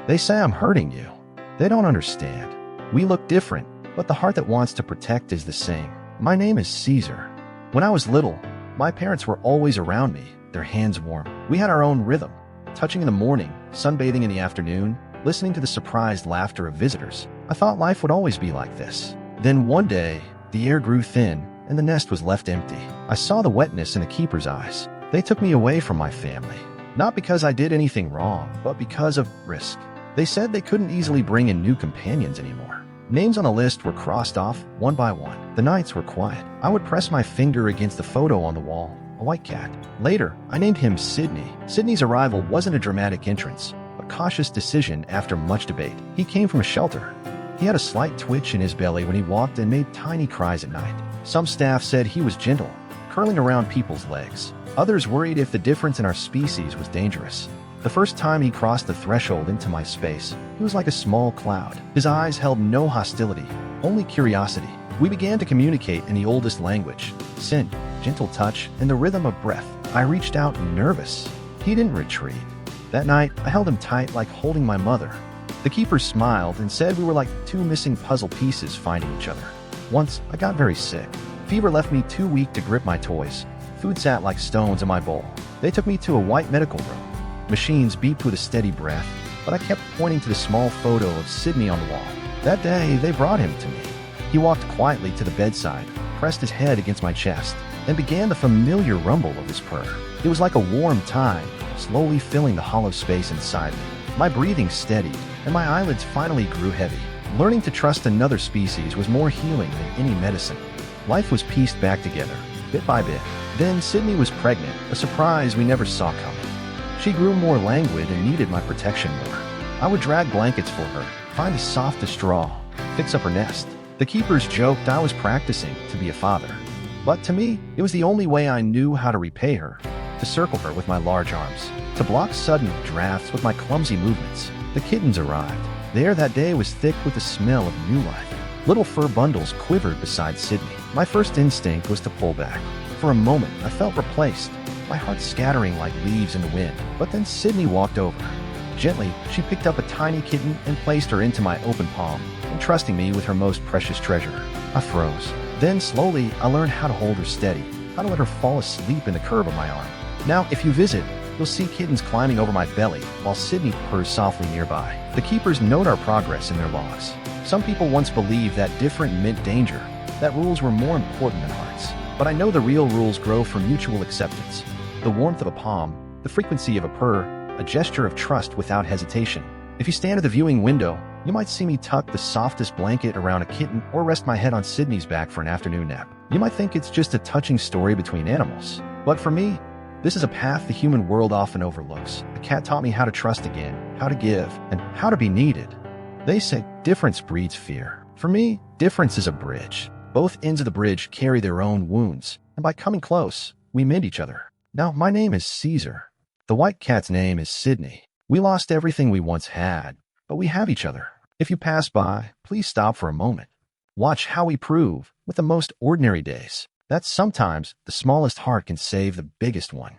They say I'm hurting you. They don't understand. We look different, but the heart that wants to protect is the same. My name is Caesar. When I was little, my parents were always around me, their hands warm. We had our own rhythm, touching in the morning, sunbathing in the afternoon, listening to the surprised laughter of visitors. I thought life would always be like this. Then one day, the air grew thin, and the nest was left empty. I saw the wetness in the keeper's eyes. They took me away from my family. Not because I did anything wrong, but because of risk. They said they couldn't easily bring in new companions anymore. Names on the list were crossed off one by one. The nights were quiet. I would press my finger against the photo on the wall, a white cat. Later, I named him Sydney. Sydney's arrival wasn't a dramatic entrance, a cautious decision after much debate. He came from a shelter. He had a slight twitch in his belly when he walked and made tiny cries at night. Some staff said he was gentle, curling around people's legs. Others worried if the difference in our species was dangerous. The first time he crossed the threshold into my space, he was like a small cloud. His eyes held no hostility, only curiosity. We began to communicate in the oldest language, sin, gentle touch, and the rhythm of breath. I reached out nervous. He didn't retreat. That night, I held him tight like holding my mother. The keeper smiled and said we were like two missing puzzle pieces finding each other. Once, I got very sick. Fever left me too weak to grip my toys. Food sat like stones in my bowl. They took me to a white medical room. Machines beeped with a steady breath, but I kept pointing to the small photo of Sydney on the wall. That day, they brought him to me. He walked quietly to the bedside, pressed his head against my chest, and began the familiar rumble of his purr. It was like a warm tide, slowly filling the hollow space inside me. My breathing steadied, and my eyelids finally grew heavy. Learning to trust another species was more healing than any medicine. Life was pieced back together, bit by bit. Then Sydney was pregnant, a surprise we never saw coming. She grew more languid and needed my protection more. I would drag blankets for her, find the softest straw, fix up her nest. The keepers joked I was practicing to be a father. But to me, it was the only way I knew how to repay her, to circle her with my large arms, to block sudden drafts with my clumsy movements. The kittens arrived. The air that day was thick with the smell of new life. Little fur bundles quivered beside Sydney. My first instinct was to pull back. For a moment, I felt replaced, my heart scattering like leaves in the wind. But then Sydney walked over. Gently, she picked up a tiny kitten and placed her into my open palm, entrusting me with her most precious treasure. I froze. Then slowly, I learned how to hold her steady, how to let her fall asleep in the curve of my arm. Now, if you visit, you'll see kittens climbing over my belly while Sydney purrs softly nearby. The keepers note our progress in their logs. Some people once believed that different meant danger, that rules were more important than hearts. But I know the real rules grow from mutual acceptance. The warmth of a palm, the frequency of a purr, a gesture of trust without hesitation. If you stand at the viewing window, you might see me tuck the softest blanket around a kitten or rest my head on Sydney's back for an afternoon nap. You might think it's just a touching story between animals. But for me, this is a path the human world often overlooks. A cat taught me how to trust again, how to give, and how to be needed. They say difference breeds fear. For me, difference is a bridge. Both ends of the bridge carry their own wounds, and by coming close, we mend each other. Now, my name is Caesar. The white cat's name is Sydney. We lost everything we once had, but we have each other. If you pass by, please stop for a moment. Watch how we prove, with the most ordinary days, that sometimes the smallest heart can save the biggest one.